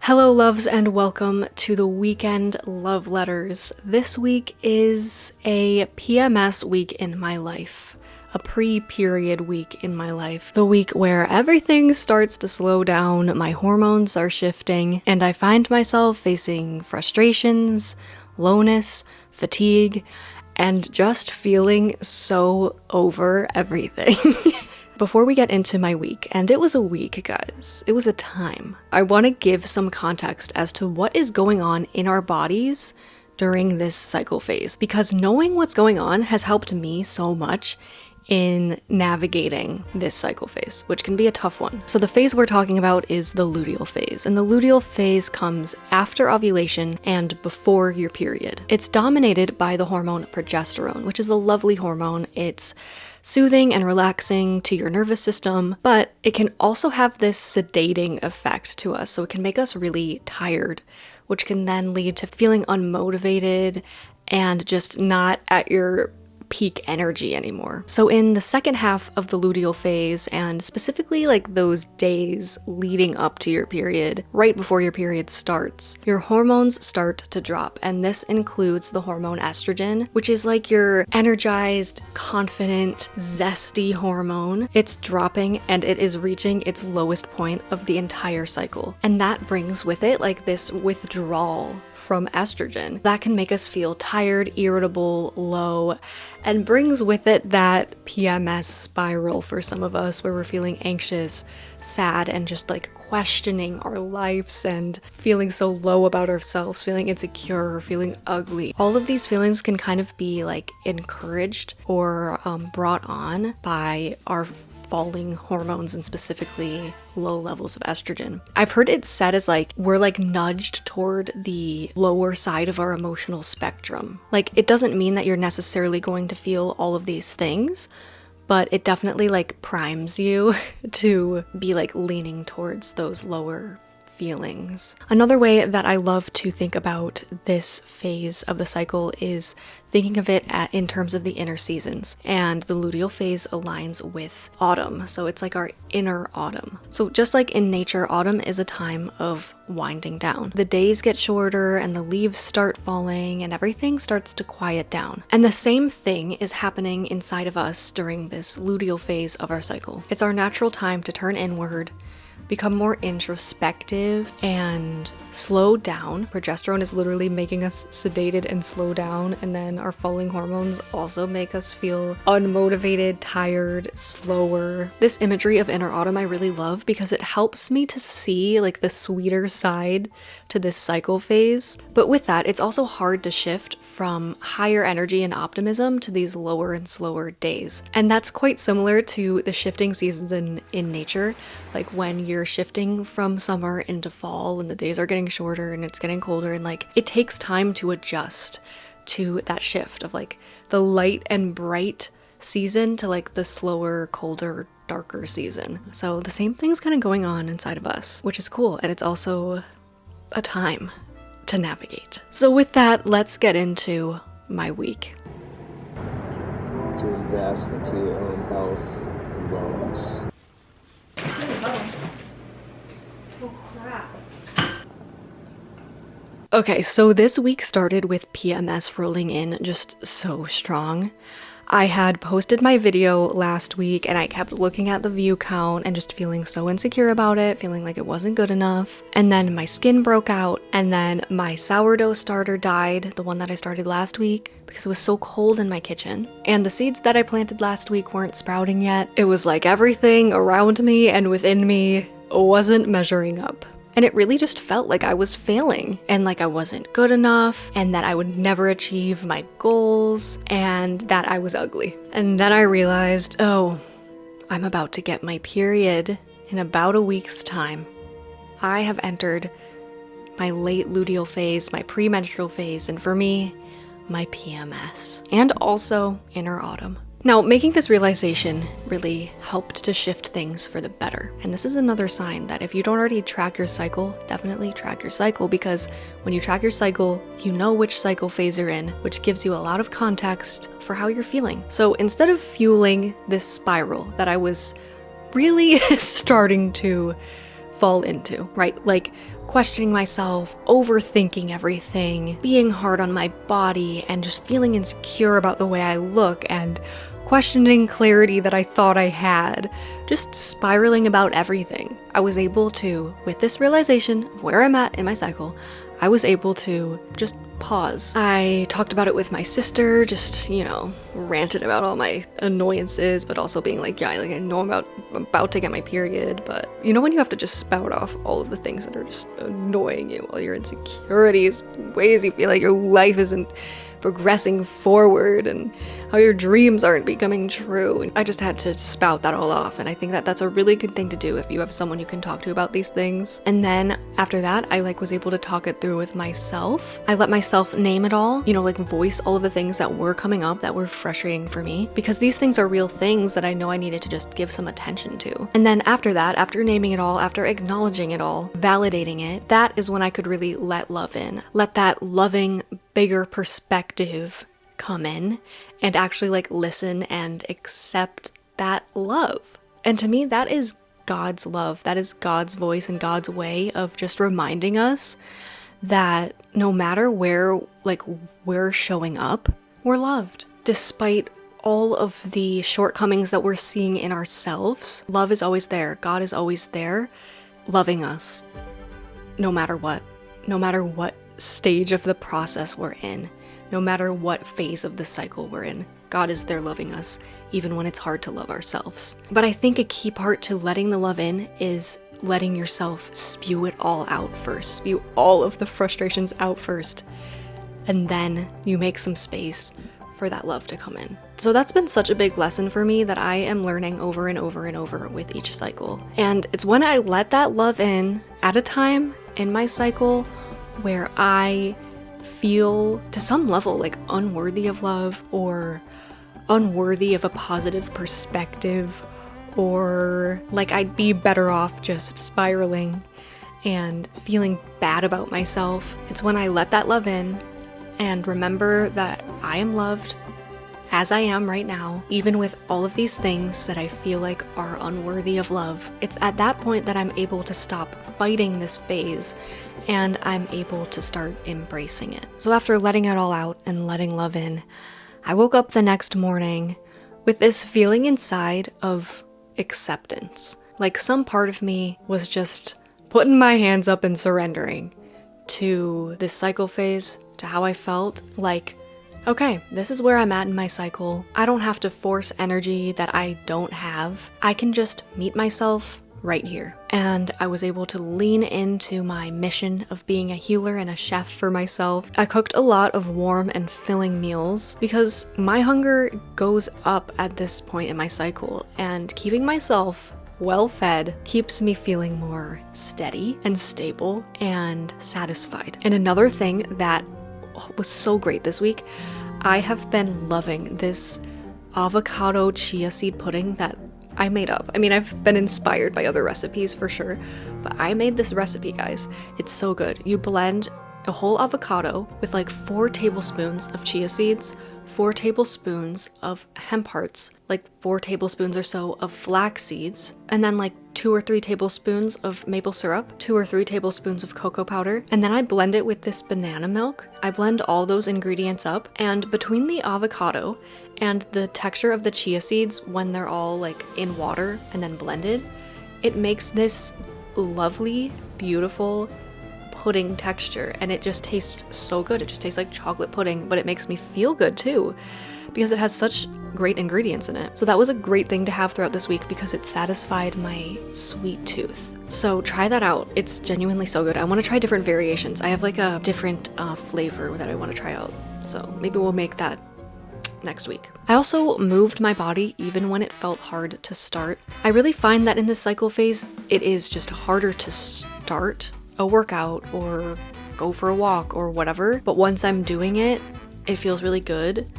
Hello loves and welcome to the weekend love letters. This week is a PMS week in my life. A pre-period week in my life. The week where everything starts to slow down, my hormones are shifting, and I find myself facing frustrations, lowness, fatigue, and just feeling so over everything. Before we get into my week, and it was a week, guys, it was a time, I want to give some context as to what is going on in our bodies during this cycle phase, because knowing what's going on has helped me so much in navigating this cycle phase, which can be a tough one. So the phase we're talking about is the luteal phase, and the luteal phase comes after ovulation and before your period. It's dominated by the hormone progesterone, which is a lovely hormone. It's soothing and relaxing to your nervous system, but it can also have this sedating effect to us, so it can make us really tired, which can then lead to feeling unmotivated and just not at your peak energy anymore. So in the second half of the luteal phase, and specifically like those days leading up to your period, right before your period starts, your hormones start to drop. And this includes the hormone estrogen, which is like your energized, confident, zesty hormone. It's dropping and it is reaching its lowest point of the entire cycle. And that brings with it like this withdrawal from estrogen that can make us feel tired, irritable, low, and brings with it that PMS spiral for some of us where we're feeling anxious, sad, and just like questioning our lives and feeling so low about ourselves, feeling insecure, feeling ugly. All of these feelings can kind of be like encouraged or brought on by our falling hormones and specifically low levels of estrogen. I've heard it said as like we're like nudged toward the lower side of our emotional spectrum. Like it doesn't mean that you're necessarily going to feel all of these things, but it definitely like primes you to be like leaning towards those lower feelings. Another way that I love to think about this phase of the cycle is thinking of it in terms of the inner seasons, and the luteal phase aligns with autumn, so it's like our inner autumn. So just like in nature, autumn is a time of winding down. The days get shorter and the leaves start falling and everything starts to quiet down. And the same thing is happening inside of us during this luteal phase of our cycle. It's our natural time to turn inward, become more introspective, and slow down. Progesterone is literally making us sedated and slow down, and then our falling hormones also make us feel unmotivated, tired, slower. This imagery of inner autumn I really love because it helps me to see like the sweeter side to this cycle phase. But with that, it's also hard to shift from higher energy and optimism to these lower and slower days. And that's quite similar to the shifting seasons in nature, like when you're shifting from summer into fall and the days are getting shorter and it's getting colder, and like it takes time to adjust to that shift of like the light and bright season to like the slower, colder, darker season. So the same thing's kind of going on inside of us, which is cool, and it's also a time to navigate. So with that, let's get into my week. To invest into your own health and wellness. Oh crap. Okay, so this week started with PMS rolling in just so strong. I had posted my video last week and I kept looking at the view count and just feeling so insecure about it, feeling like it wasn't good enough. And then my skin broke out, and then my sourdough starter died, the one that I started last week, because it was so cold in my kitchen. And the seeds that I planted last week weren't sprouting yet. It was like everything around me and within me wasn't measuring up. And it really just felt like I was failing and like I wasn't good enough and that I would never achieve my goals and that I was ugly. And then I realized, oh, I'm about to get my period in about a week's time. I have entered my late luteal phase, my premenstrual phase, and for me, my PMS, and also inner autumn. Now, making this realization really helped to shift things for the better. And this is another sign that if you don't already track your cycle, definitely track your cycle, because when you track your cycle, you know which cycle phase you're in, which gives you a lot of context for how you're feeling. So instead of fueling this spiral that I was really starting to fall into, right? Like questioning myself, overthinking everything, being hard on my body, and just feeling insecure about the way I look, and questioning clarity that I thought I had, just spiraling about everything. I was able to, with this realization of where I'm at in my cycle, I was able to just pause. I talked about it with my sister, just, ranted about all my annoyances, but also being like, yeah, like I know I'm about to get my period, but when you have to just spout off all of the things that are just annoying you, all your insecurities, ways you feel like your life isn't progressing forward and how your dreams aren't becoming true. And I just had to spout that all off, and I think that that's a really good thing to do if you have someone you can talk to about these things. And then after that, I was able to talk it through with myself. I let myself name it all, voice all of the things that were coming up that were frustrating for me, because these things are real things that I know I needed to just give some attention to. And then after that, after naming it all, after acknowledging it all, validating it, that is when I could really let love in, let that loving, bigger perspective come in and actually listen and accept that love. And to me, that is God's love. That is God's voice and God's way of just reminding us that no matter where we're showing up, we're loved. Despite all of the shortcomings that we're seeing in ourselves, love is always there. God is always there, loving us, no matter what stage of the process we're in, no matter what phase of the cycle we're in. God is there loving us, even when it's hard to love ourselves. But I think a key part to letting the love in is letting yourself spew it all out first. Spew all of the frustrations out first. And then you make some space for that love to come in. So that's been such a big lesson for me that I am learning over and over and over with each cycle. And it's when I let that love in at a time in my cycle where I feel to some level unworthy of love, or unworthy of a positive perspective, or I'd be better off just spiraling and feeling bad about myself. It's when I let that love in and remember that I am loved as I am right now, even with all of these things that I feel like are unworthy of love. It's at that point that I'm able to stop fighting this phase and I'm able to start embracing it. So after letting it all out and letting love in, I woke up the next morning with this feeling inside of acceptance. Some part of me was just putting my hands up and surrendering to this cycle phase, to how I felt. Okay, this is where I'm at in my cycle. I don't have to force energy that I don't have. I can just meet myself right here. And I was able to lean into my mission of being a healer and a chef for myself. I cooked a lot of warm and filling meals because my hunger goes up at this point in my cycle, and keeping myself well fed keeps me feeling more steady and stable and satisfied. And another thing that was so great this week, I have been loving this avocado chia seed pudding that I made up. I mean, I've been inspired by other recipes for sure, but I made this recipe, guys. It's so good. You blend a whole avocado with 4 tablespoons of chia seeds, 4 tablespoons of hemp hearts, 4 tablespoons or so of flax seeds, and then 2 or 3 tablespoons of maple syrup, 2 or 3 tablespoons of cocoa powder, and then I blend it with this banana milk. I blend all those ingredients up, and between the avocado and the texture of the chia seeds when they're all in water and then blended, it makes this lovely, beautiful pudding texture, and it just tastes so good. It just tastes like chocolate pudding, but it makes me feel good too because it has such great ingredients in it. So that was a great thing to have throughout this week because it satisfied my sweet tooth. So try that out. It's genuinely so good. I want to try different variations. I have a different flavor that I want to try out. So maybe we'll make that next week. I also moved my body even when it felt hard to start. I really find that in this cycle phase, it is just harder to start a workout or go for a walk or whatever. But once I'm doing it, it feels really good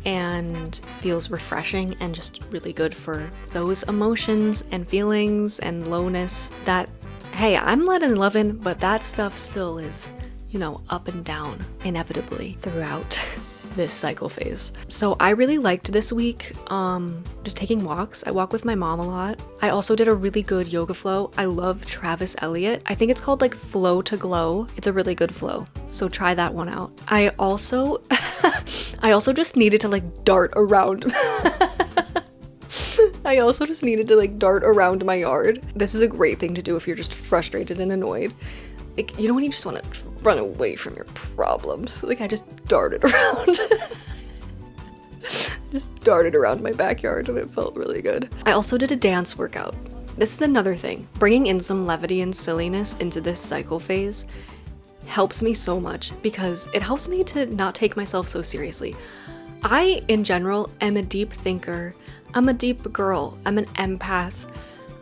and feels refreshing and just really good for those emotions and feelings and lowness that, hey, I'm letting love in, but that stuff still is, up and down inevitably throughout this cycle phase. So I really liked this week, just taking walks. I walk with my mom a lot. I also did a really good yoga flow. I love Travis Elliott. I think it's called like Flow to Glow. It's a really good flow. So try that one out. I also just needed to like dart around. I also just needed to like dart around my yard. This is a great thing to do if you're just frustrated and annoyed. Like, you know when you just want to run away from your problems? Like, I just darted around. Just darted around my backyard and it felt really good. I also did a dance workout. This is another thing. Bringing in some levity and silliness into this cycle phase helps me so much because it helps me to not take myself so seriously. I, in general, am a deep thinker. I'm a deep girl. I'm an empath.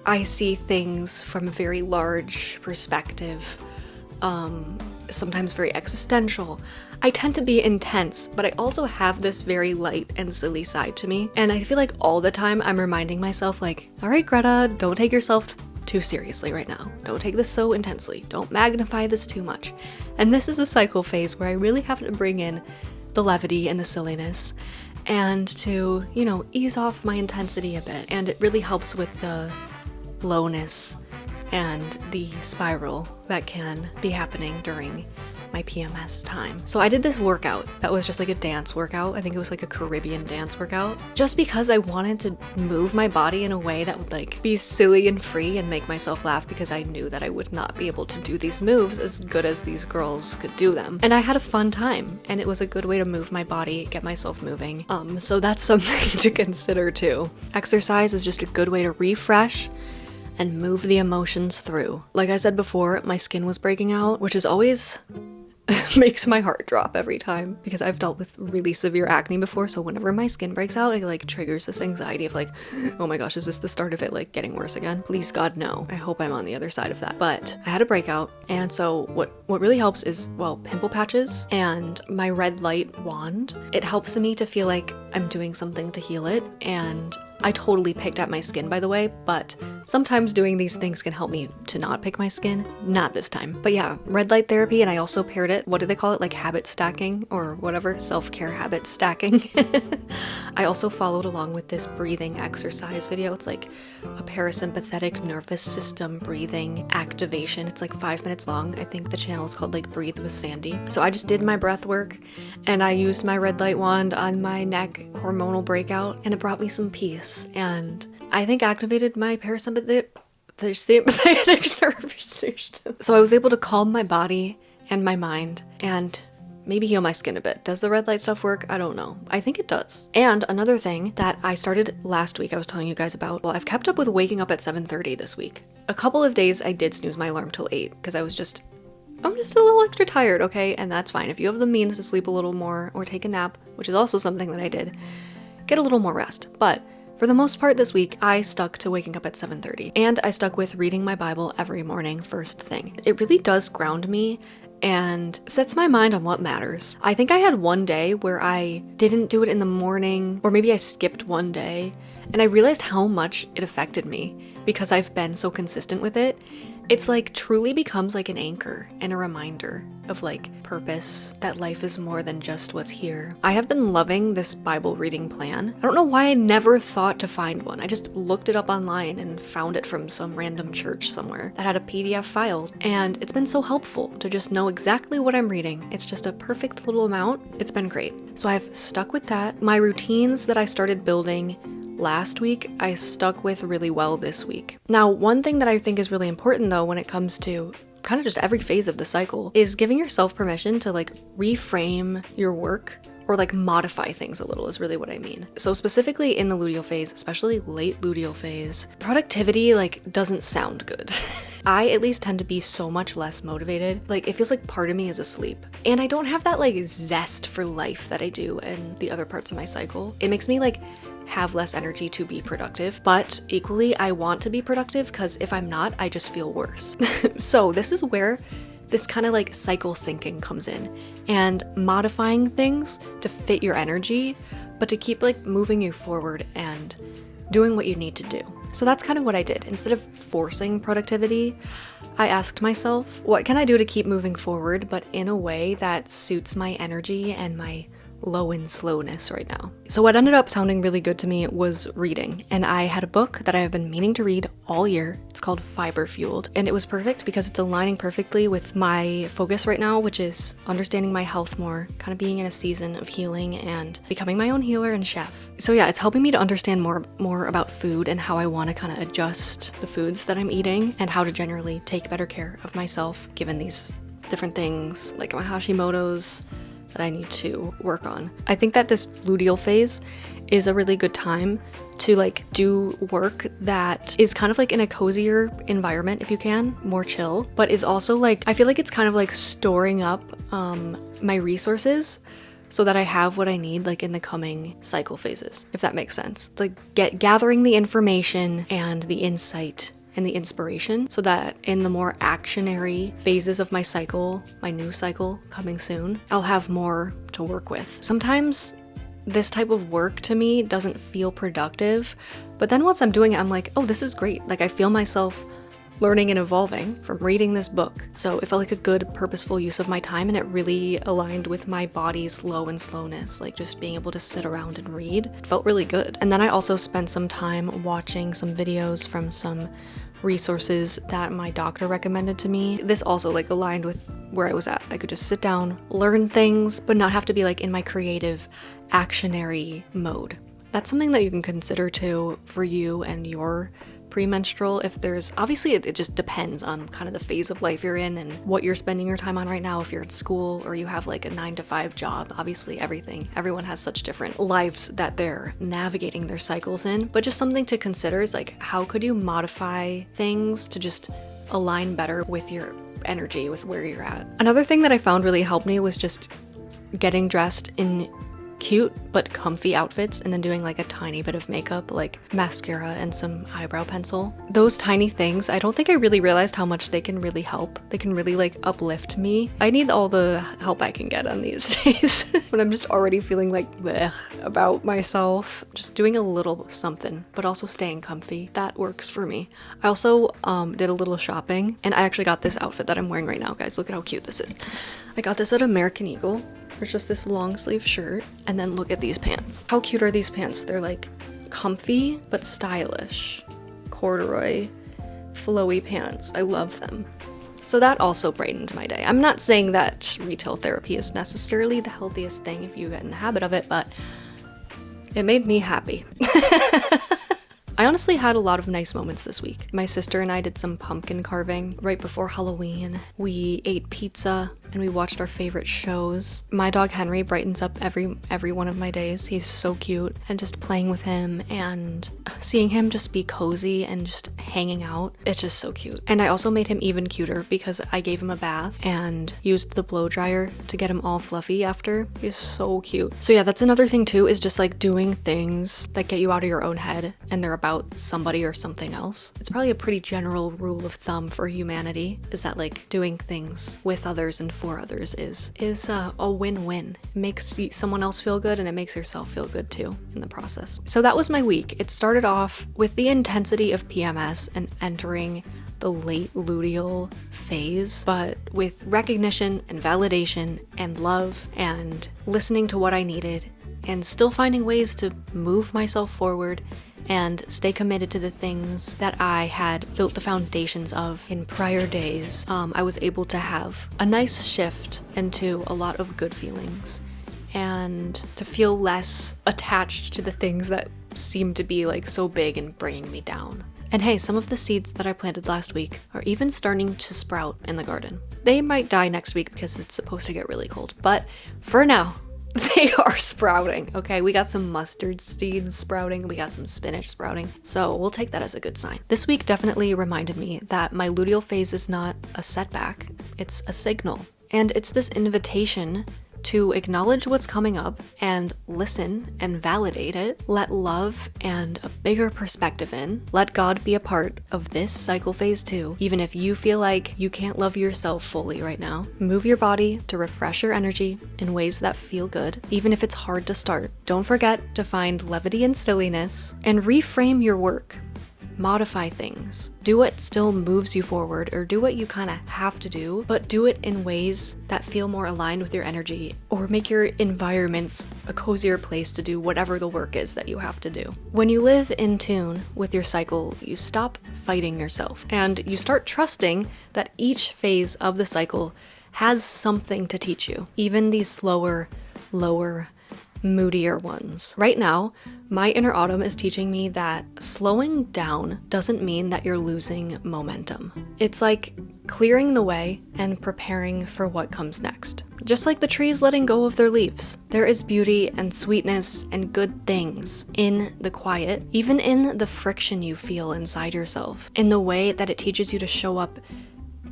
I see things from a very large perspective, sometimes very existential. I tend to be intense, but I also have this very light and silly side to me. And I feel like all the time I'm reminding myself like, all right, Greta, don't take yourself too seriously right now. Don't take this so intensely. Don't magnify this too much. And this is a cycle phase where I really have to bring in the levity and the silliness and to, you know, ease off my intensity a bit. And it really helps with the lowness and the spiral that can be happening during my PMS time. So I did this workout that was just like a dance workout. I think it was like a Caribbean dance workout, just because I wanted to move my body in a way that would like be silly and free and make myself laugh, because I knew that I would not be able to do these moves as good as these girls could do them. And I had a fun time, and it was a good way to move my body, get myself moving. So that's something to consider too. Exercise is just a good way to refresh and move the emotions through. Like I said before, my skin was breaking out, which is always makes my heart drop every time, because I've dealt with really severe acne before. So whenever my skin breaks out, it like triggers this anxiety of like, oh my gosh, is this the start of it like getting worse again? Please God, no. I hope I'm on the other side of that. But I had a breakout, and so what really helps is, well, pimple patches and my red light wand. It helps me to feel like I'm doing something to heal it. And I totally picked at my skin, by the way, but sometimes doing these things can help me to not pick my skin. Not this time. But yeah, red light therapy, and I also paired it, what do they call it? Like habit stacking or whatever, self-care habit stacking. I also followed along with this breathing exercise video. It's like a parasympathetic nervous system breathing activation. It's like 5 minutes long. I think the channel is called like Breathe with Sandy. So I just did my breath work, and I used my red light wand on my neck hormonal breakout, and it brought me some peace. And I think activated my parasympathetic nervous system. So I was able to calm my body and my mind and maybe heal my skin a bit. Does the red light stuff work? I don't know. I think it does. And another thing that I started last week I was telling you guys about, well, I've kept up with waking up at 7:30 this week. A couple of days I did snooze my alarm till 8 because I'm just a little extra tired, okay? And that's fine. If you have the means to sleep a little more or take a nap, which is also something that I did, get a little more rest. But for the most part this week, I stuck to waking up at 7:30, and I stuck with reading my Bible every morning first thing. It really does ground me and sets my mind on what matters. I think I had one day where I didn't do it in the morning, or maybe I skipped one day, and I realized how much it affected me because I've been so consistent with it. It's like truly becomes like an anchor and a reminder of like purpose, that life is more than just what's here. I have been loving this Bible reading plan. I don't know why I never thought to find one. I just looked it up online and found it from some random church somewhere that had a PDF file, and it's been so helpful to just know exactly what I'm reading. It's just a perfect little amount. It's been great. So I've stuck with that. My routines that I started building last week, I stuck with really well this week. Now, one thing that I think is really important though when it comes to kind of just every phase of the cycle is giving yourself permission to like reframe your work or like modify things a little is really what I mean. So specifically in the luteal phase, especially late luteal phase, productivity like doesn't sound good. I at least tend to be so much less motivated. Like it feels like part of me is asleep. And I don't have that like zest for life that I do in the other parts of my cycle. It makes me like have less energy to be productive, but equally I want to be productive because if I'm not, I just feel worse. So this is where this kind of like cycle syncing comes in, and modifying things to fit your energy, but to keep like moving you forward and doing what you need to do. So that's kind of what I did. Instead of forcing productivity, I asked myself, what can I do to keep moving forward, but in a way that suits my energy and my low in slowness right now. So what ended up sounding really good to me was reading, and I had a book that I have been meaning to read all year. It's called Fiber Fueled, and it was perfect because it's aligning perfectly with my focus right now, which is understanding my health more, kind of being in a season of healing and becoming my own healer and chef. So yeah, it's helping me to understand more about food and how I want to kind of adjust the foods that I'm eating and how to generally take better care of myself given these different things like my Hashimoto's that I need to work on. I think that this luteal phase is a really good time to like do work that is kind of like in a cozier environment if you can, more chill, but is also like, I feel like it's kind of like storing up my resources so that I have what I need like in the coming cycle phases, if that makes sense. It's like gathering the information and the insight and the inspiration so that in the more actionary phases of my cycle, my new cycle coming soon, I'll have more to work with. Sometimes this type of work to me doesn't feel productive, but then once I'm doing it, I'm like, oh, this is great. Like I feel myself learning and evolving from reading this book. So it felt like a good, purposeful use of my time, and it really aligned with my body's low and slowness, like just being able to sit around and read. It felt really good. And then I also spent some time watching some videos from some resources that my doctor recommended to me. This also like aligned with where I was at. I could just sit down, learn things, but not have to be like in my creative, actionary mode. That's something that you can consider too for you and your premenstrual. If there's, obviously it just depends on kind of the phase of life you're in and what you're spending your time on right now. If you're in school or you have like a 9-to-5 job, obviously everyone has such different lives that they're navigating their cycles in, but just something to consider is like, how could you modify things to just align better with your energy, with where you're at? Another thing that I found really helped me was just getting dressed in cute but comfy outfits and then doing like a tiny bit of makeup, like mascara and some eyebrow pencil. Those tiny things, I don't think I really realized how much they can really help. They can really like uplift me. I need all the help I can get on these days when I'm just already feeling like bleh about myself. Just doing a little something, but also staying comfy. That works for me. I also did a little shopping, and I actually got this outfit that I'm wearing right now, guys. Look at how cute this is. I got this at American Eagle. It's just this long sleeve shirt, and then look at these pants. How cute are these pants? They're like comfy but stylish. Corduroy, flowy pants. I love them. So that also brightened my day. I'm not saying that retail therapy is necessarily the healthiest thing if you get in the habit of it, but it made me happy. I honestly had a lot of nice moments this week. My sister and I did some pumpkin carving right before Halloween. We ate pizza and we watched our favorite shows. My dog Henry brightens up every one of my days. He's so cute, and just playing with him and seeing him just be cozy and just hanging out, it's just so cute. And I also made him even cuter because I gave him a bath and used the blow dryer to get him all fluffy after. He's so cute. So yeah, that's another thing too, is just like doing things that get you out of your own head and they're about somebody or something else. It's probably a pretty general rule of thumb for humanity, is that like doing things with others and for others is a win-win. It makes someone else feel good and it makes yourself feel good too in the process. So that was my week. It started off with the intensity of PMS and entering the late luteal phase, but with recognition and validation and love and listening to what I needed and still finding ways to move myself forward and stay committed to the things that I had built the foundations of in prior days. I was able to have a nice shift into a lot of good feelings and to feel less attached to the things that seem to be like so big and bringing me down. And hey, some of the seeds that I planted last week are even starting to sprout in the garden. They might die next week because it's supposed to get really cold, but for now, they are sprouting, okay? We got some mustard seeds sprouting, we got some spinach sprouting, so we'll take that as a good sign. This week definitely reminded me that my luteal phase is not a setback, it's a signal. And it's this invitation to acknowledge what's coming up and listen and validate it. Let love and a bigger perspective in. Let God be a part of this cycle phase too, even if you feel like you can't love yourself fully right now. Move your body to refresh your energy in ways that feel good, even if it's hard to start. Don't forget to find levity and silliness and reframe your work. modify things. Do what still moves you forward, or do what you kind of have to do, but do it in ways that feel more aligned with your energy, or make your environments a cozier place to do whatever the work is that you have to do. When you live in tune with your cycle, you stop fighting yourself, and you start trusting that each phase of the cycle has something to teach you, even these slower, lower, moodier ones. Right now, my inner autumn is teaching me that slowing down doesn't mean that you're losing momentum. It's like clearing the way and preparing for what comes next. Just like the trees letting go of their leaves. There is beauty and sweetness and good things in the quiet, even in the friction you feel inside yourself, in the way that it teaches you to show up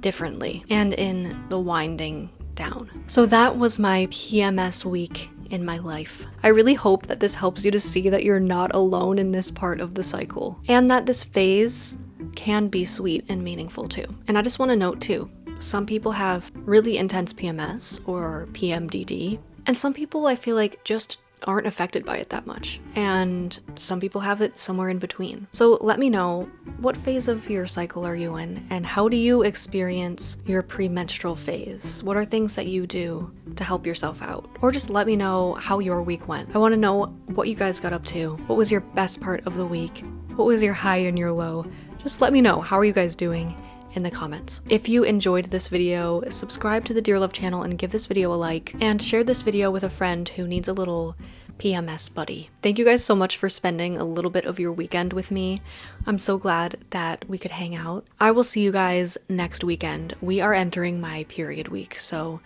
differently, and in the winding down. So that was my PMS week in my life. I really hope that this helps you to see that you're not alone in this part of the cycle, and that this phase can be sweet and meaningful too. And I just want to note too, some people have really intense PMS or PMDD, and some people I feel like just aren't affected by it that much, and some people have it somewhere in between. So let me know, what phase of your cycle are you in, and how do you experience your premenstrual phase? What are things that you do to help yourself out? Or just let me know how your week went. I want to know what you guys got up to. What was your best part of the week? What was your high and your low? Just let me know, how are you guys doing in the comments. If you enjoyed this video, subscribe to the Dear Love channel and give this video a like, and share this video with a friend who needs a little PMS buddy. Thank you guys so much for spending a little bit of your weekend with me. I'm so glad that we could hang out. I will see you guys next weekend. We are entering my period week, so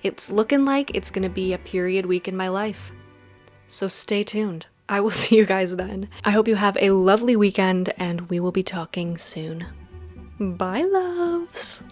it's looking like it's gonna be a period week in my life. So stay tuned. I will see you guys then. I hope you have a lovely weekend, and we will be talking soon. Bye, loves!